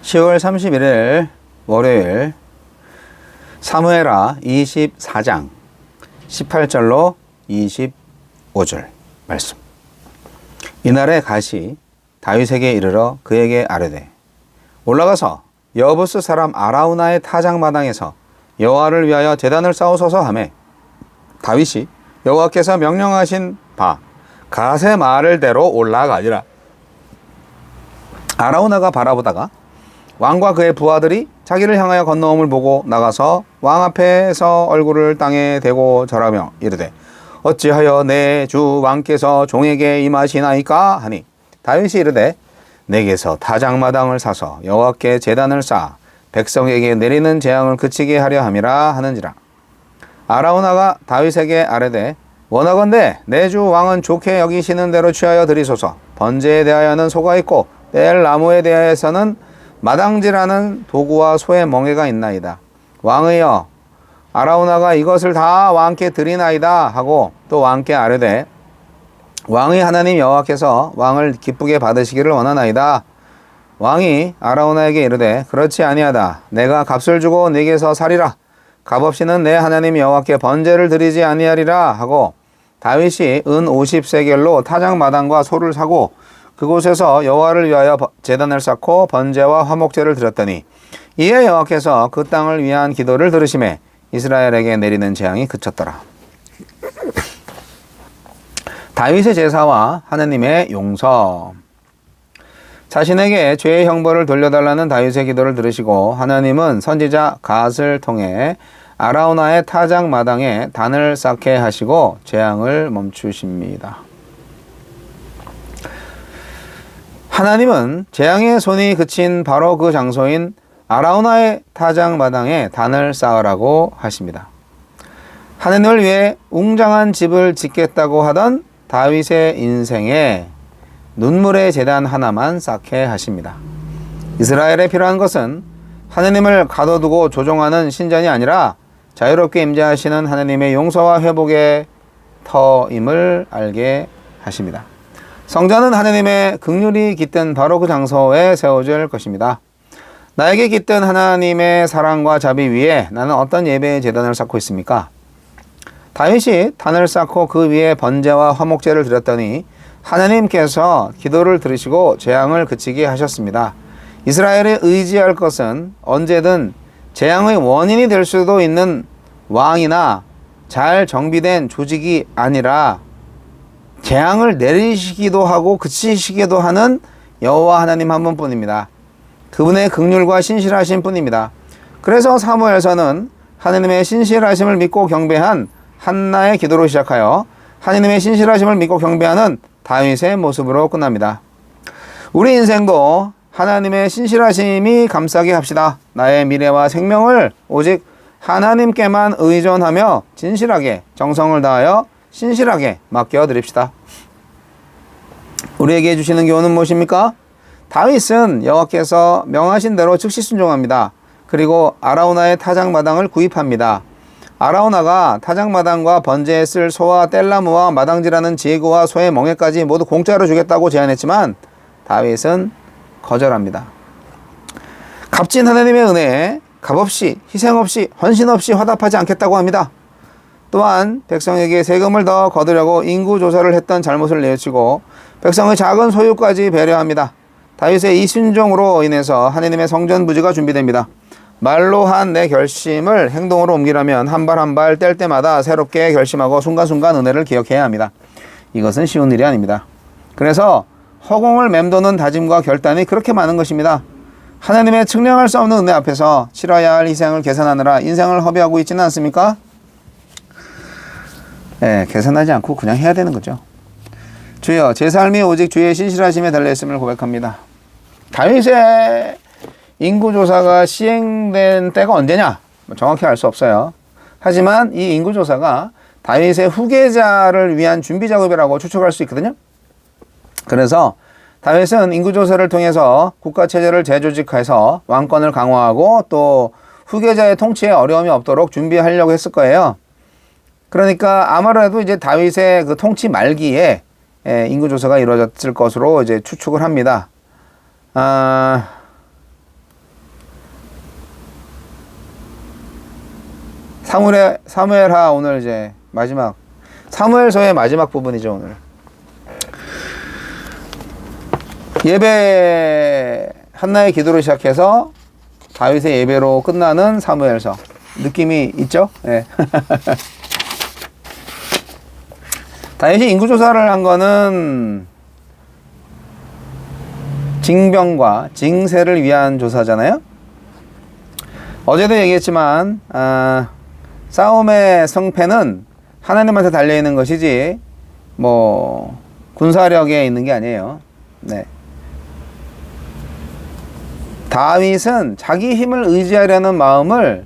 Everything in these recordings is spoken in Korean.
10월 31일 월요일 사무엘하 24장 18절로 25절 말씀. 이날에 갓이 다윗에게 이르러 그에게 아뢰되 올라가서 여부스 사람 아라우나의 타작마당에서 여호와를 위하여 제단을 쌓으소서 하매 다윗이 여호와께서 명령하신 바 갓의 말을 대로 올라가니라. 아라우나가 바라보다가 왕과 그의 부하들이 자기를 향하여 건너옴을 보고 나가서 왕 앞에서 얼굴을 땅에 대고 절하며 이르되 어찌하여 내 주 왕께서 종에게 임하시나이까 하니 다윗이 이르되 내게서 타작마당을 사서 여호와께 제단을 쌓아 백성에게 내리는 재앙을 그치게 하려 함이라 하는지라. 아라우나가 다윗에게 아뢰되 원하건대 내 주 왕은 좋게 여기시는 대로 취하여 드리소서. 번제에 대하여는 소가 있고 뗄 나무에 대하여서는 마당질하는 도구와 소의 멍에가 있나이다. 왕이여 아라우나가 이것을 다 왕께 드리나이다 하고 또 왕께 아뢰되 왕의 하나님 여호와께서 왕을 기쁘게 받으시기를 원하나이다. 왕이 아라우나에게 이르되 그렇지 아니하다. 내가 값을 주고 네게서 사리라. 값없이는 내 하나님 여호와께 번제를 드리지 아니하리라 하고 다윗이 은 50세겔로 타작마당과 소를 사고 그곳에서 여호와를 위하여 제단을 쌓고 번제와 화목제를 드렸더니 이에 여호와께서 그 땅을 위한 기도를 들으시매 이스라엘에게 내리는 재앙이 그쳤더라. 다윗의 제사와 하나님의 용서. 자신에게 죄의 형벌을 돌려달라는 다윗의 기도를 들으시고 하나님은 선지자 갓을 통해 아라우나의 타작마당에 단을 쌓게 하시고 재앙을 멈추십니다. 하나님은 재앙의 손이 그친 바로 그 장소인 아라우나의 타작마당에 단을 쌓으라고 하십니다. 하나님을 위해 웅장한 집을 짓겠다고 하던 다윗의 인생에 눈물의 제단 하나만 쌓게 하십니다. 이스라엘에 필요한 것은 하나님을 가둬두고 조종하는 신전이 아니라 자유롭게 임재하시는 하나님의 용서와 회복의 터임을 알게 하십니다. 성전은 하나님의 긍휼이 깃든 바로 그 장소에 세워질 것입니다. 나에게 깃든 하나님의 사랑과 자비 위에 나는 어떤 예배의 제단을 쌓고 있습니까? 다윗이 단을 쌓고 그 위에 번제와 화목제를 드렸더니 하나님께서 기도를 들으시고 재앙을 그치게 하셨습니다. 이스라엘이 의지할 것은 언제든 재앙의 원인이 될 수도 있는 왕이나 잘 정비된 조직이 아니라 재앙을 내리시기도 하고 그치시기도 하는 여호와 하나님 한 분뿐입니다. 그분의 긍휼과 신실하신 분입니다. 그래서 사무엘서는 하나님의 신실하심을 믿고 경배한 한나의 기도로 시작하여 하나님의 신실하심을 믿고 경배하는 다윗의 모습으로 끝납니다. 우리 인생도 하나님의 신실하심이 감싸게 합시다. 나의 미래와 생명을 오직 하나님께만 의존하며 진실하게 정성을 다하여 신실하게 맡겨드립시다. 우리에게 주시는 교훈은 무엇입니까? 다윗은 여호와께서 명하신 대로 즉시 순종합니다. 그리고 아라우나의 타작마당을 구입합니다. 아라우나가 타작마당과 번제에 쓸 소와 뗄나무와 마당질하는 제구와 소의 멍에까지 모두 공짜로 주겠다고 제안했지만 다윗은 거절합니다. 값진 하나님의 은혜에 값없이 희생 없이 헌신 없이 화답하지 않겠다고 합니다. 또한 백성에게 세금을 더 거두려고 인구조사를 했던 잘못을 뉘우치고 백성의 작은 소유까지 배려합니다. 다윗의 이 순종으로 인해서 하나님의 성전 부지가 준비됩니다. 말로 한 내 결심을 행동으로 옮기려면 한 발 한 발 뗄 때마다 새롭게 결심하고 순간순간 은혜를 기억해야 합니다. 이것은 쉬운 일이 아닙니다. 그래서 허공을 맴도는 다짐과 결단이 그렇게 많은 것입니다. 하나님의 측량할 수 없는 은혜 앞에서 치러야 할 희생을 계산하느라 인생을 허비하고 있지는 않습니까? 네, 계산하지 않고 그냥 해야 되는 거죠. 주여, 제 삶이 오직 주의 신실하심에 달려있음을 고백합니다. 다윗의 인구조사가 시행된 때가 언제냐? 정확히 알 수 없어요. 하지만 이 인구조사가 다윗의 후계자를 위한 준비 작업이라고 추측할 수 있거든요. 그래서 다윗은 인구조사를 통해서 국가체제를 재조직해서 왕권을 강화하고 또 후계자의 통치에 어려움이 없도록 준비하려고 했을 거예요. 그러니까 아무래도 이제 다윗의 그 통치 말기에 인구조사가 이루어졌을 것으로 이제 추측을 합니다. 사무엘하 오늘 이제 마지막 사무엘서의 마지막 부분이죠. 오늘 예배 한나의 기도로 시작해서 다윗의 예배로 끝나는 사무엘서 느낌이 있죠? 네. 다윗이 인구조사를 한 거는 징병과 징세를 위한 조사잖아요. 어제도 얘기했지만 싸움의 성패는 하나님한테 달려있는 것이지 뭐 군사력에 있는 게 아니에요. 네. 다윗은 자기 힘을 의지하려는 마음을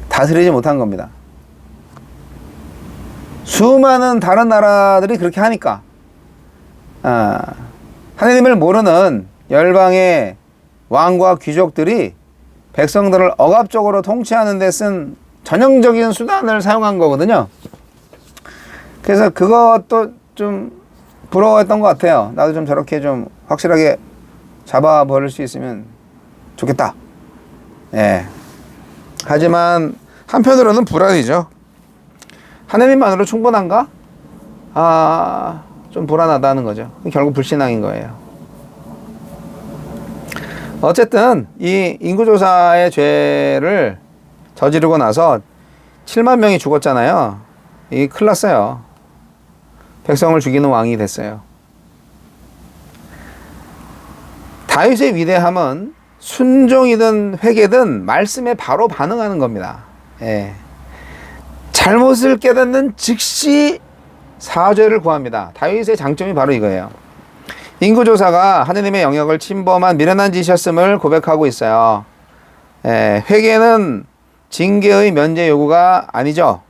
다스리지 못한 겁니다. 수많은 다른 나라들이 그렇게 하니까 하나님을 모르는 열방의 왕과 귀족들이 백성들을 억압적으로 통치하는 데 쓴 전형적인 수단을 사용한 거거든요. 그래서 그것도 좀 부러워했던 것 같아요. 나도 좀 저렇게 좀 확실하게 잡아버릴 수 있으면 좋겠다. 예. 하지만 한편으로는 불안이죠. 하나님만으로 충분한가? 좀 불안하다는 거죠. 결국 불신앙인 거예요. 어쨌든 이 인구조사의 죄를 저지르고 나서 7만 명이 죽었잖아요. 이 큰일 났어요. 백성을 죽이는 왕이 됐어요. 다윗의 위대함은 순종이든 회개든 말씀에 바로 반응하는 겁니다. 예. 잘못을 깨닫는 즉시 사죄를 구합니다. 다윗의 장점이 바로 이거예요. 인구조사가 하느님의 영역을 침범한 미련한 짓이었음을 고백하고 있어요. 예. 회개는 징계의 면제 요구가 아니죠.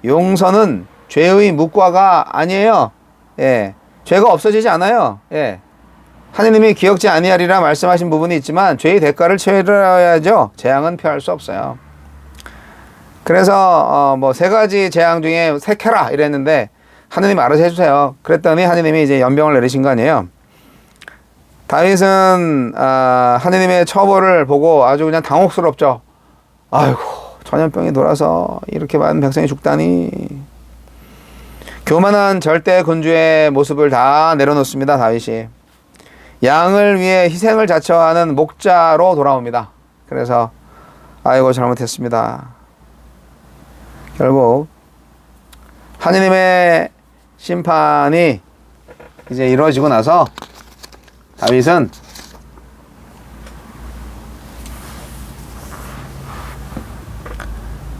용서는 죄의 묵과가 아니에요. 예. 죄가 없어지지 않아요. 예. 하느님이 기억지 아니하리라 말씀하신 부분이 있지만 죄의 대가를 치러야죠. 재앙은 피할 수 없어요. 그래서 뭐 세 가지 재앙 중에 택해라 이랬는데 하느님 알아서 해주세요. 그랬더니 하느님이 이제 연병을 내리신 거 아니에요. 다윗은 하느님의 처벌을 보고 아주 그냥 당혹스럽죠. 아이고 전염병이 돌아서 이렇게 많은 백성이 죽다니. 교만한 절대 군주의 모습을 다 내려놓습니다. 다윗이 양을 위해 희생을 자처하는 목자로 돌아옵니다. 그래서 아이고 잘못했습니다. 결국 하느님의 심판이 이제 이루어지고 나서 다윗은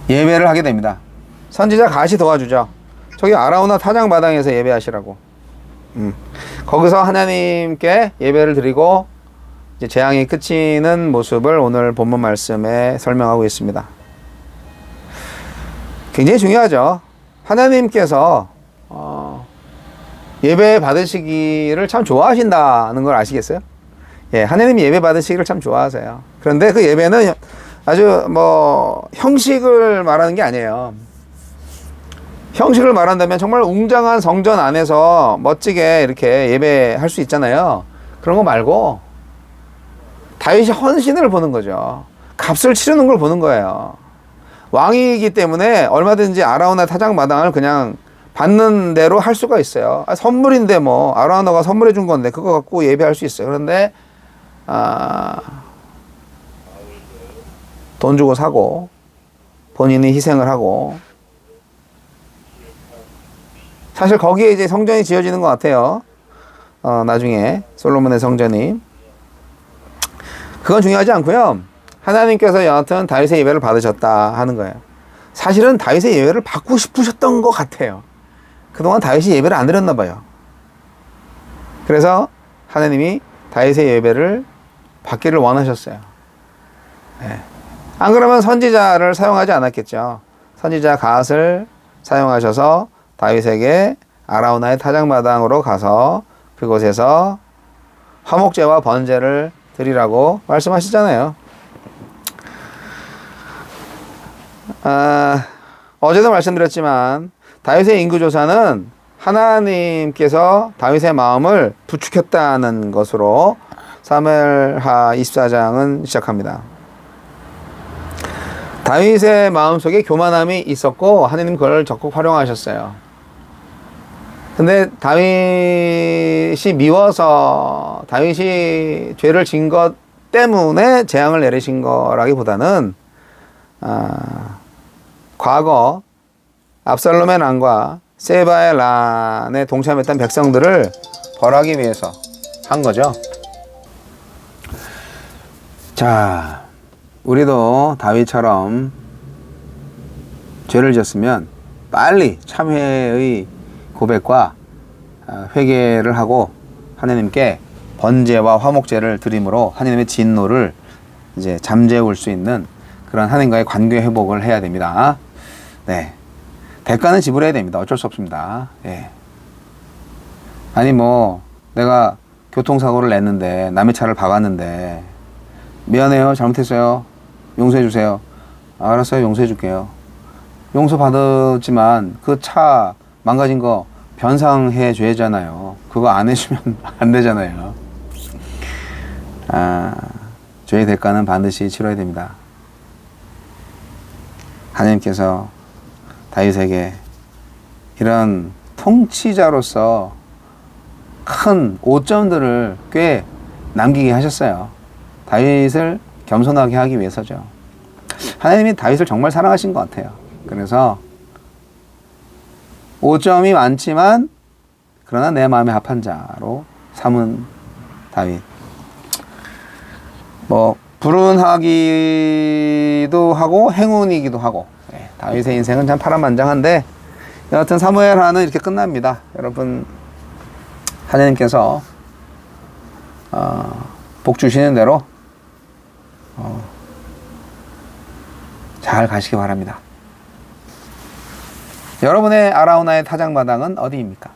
예배를 하게 됩니다. 선지자 갓이 도와주죠. 저기 아라우나 타작마당에서 예배하시라고. 거기서 하나님께 예배를 드리고 이제 재앙이 그치는 모습을 오늘 본문 말씀에 설명하고 있습니다. 굉장히 중요하죠. 하나님께서 예배 받으시기를 참 좋아하신다는 걸 아시겠어요? 예, 하나님이 예배 받으시기를 참 좋아하세요. 그런데 그 예배는 아주 뭐 형식을 말하는 게 아니에요. 형식을 말한다면 정말 웅장한 성전 안에서 멋지게 이렇게 예배할 수 있잖아요. 그런 거 말고 다윗이 헌신을 보는 거죠. 값을 치르는 걸 보는 거예요. 왕이기 때문에 얼마든지 아라우나 타작마당을 그냥 받는 대로 할 수가 있어요. 선물인데 뭐 아라우나가 선물해 준 건데 그거 갖고 예배할 수 있어요. 그런데 돈 주고 사고 본인이 희생을 하고 사실 거기에 이제 성전이 지어지는 것 같아요. 나중에 솔로몬의 성전이. 그건 중요하지 않고요. 하나님께서 여하튼 다윗의 예배를 받으셨다 하는 거예요. 사실은 다윗의 예배를 받고 싶으셨던 것 같아요. 그동안 다윗이 예배를 안 드렸나 봐요. 그래서 하나님이 다윗의 예배를 받기를 원하셨어요. 네. 안 그러면 선지자를 사용하지 않았겠죠. 선지자 갓을 사용하셔서 다윗에게 아라우나의 타작마당으로 가서 그곳에서 화목제와 번제를 드리라고 말씀하시잖아요. 어제도 말씀드렸지만 다윗의 인구조사는 하나님께서 다윗의 마음을 부추겼다는 것으로 사무엘하 24장은 시작합니다. 다윗의 마음속에 교만함이 있었고 하나님 그걸 적극 활용하셨어요. 근데 다윗이 미워서 다윗이 죄를 진 것 때문에 재앙을 내리신 거라기보다는 과거 압살롬의 난과 세바의 난에 동참했던 백성들을 벌하기 위해서 한 거죠. 자, 우리도 다윗처럼 죄를 지었으면 빨리 참회의 고백과 회개를 하고 하나님께 번제와 화목제를 드림으로 하나님의 진노를 이제 잠재울 수 있는 그런 하나님과의 관계 회복을 해야 됩니다. 네, 대가는 지불해야 됩니다. 어쩔 수 없습니다. 예. 아니 뭐 내가 교통사고를 냈는데 남의 차를 박았는데 미안해요, 잘못했어요, 용서해 주세요. 알았어요, 용서해 줄게요. 용서 받았지만 그 차 망가진 거 변상해 줘야잖아요. 그거 안 해주면 안 되잖아요. 죄의 대가는 반드시 치러야 됩니다. 하나님께서 다윗에게 이런 통치자로서 큰 오점들을 꽤 남기게 하셨어요. 다윗을 겸손하게 하기 위해서죠. 하나님이 다윗을 정말 사랑하신 것 같아요. 그래서 오점이 많지만 그러나 내 마음에 합한 자로 삼은 다윗. 뭐 불운하기도 하고 행운이기도 하고, 다윗의 인생은 참 파란만장한데 여하튼 사무엘하는 이렇게 끝납니다. 여러분, 하나님께서 복 주시는 대로 잘 가시기 바랍니다. 여러분의 아라우나의 타작마당은 어디입니까?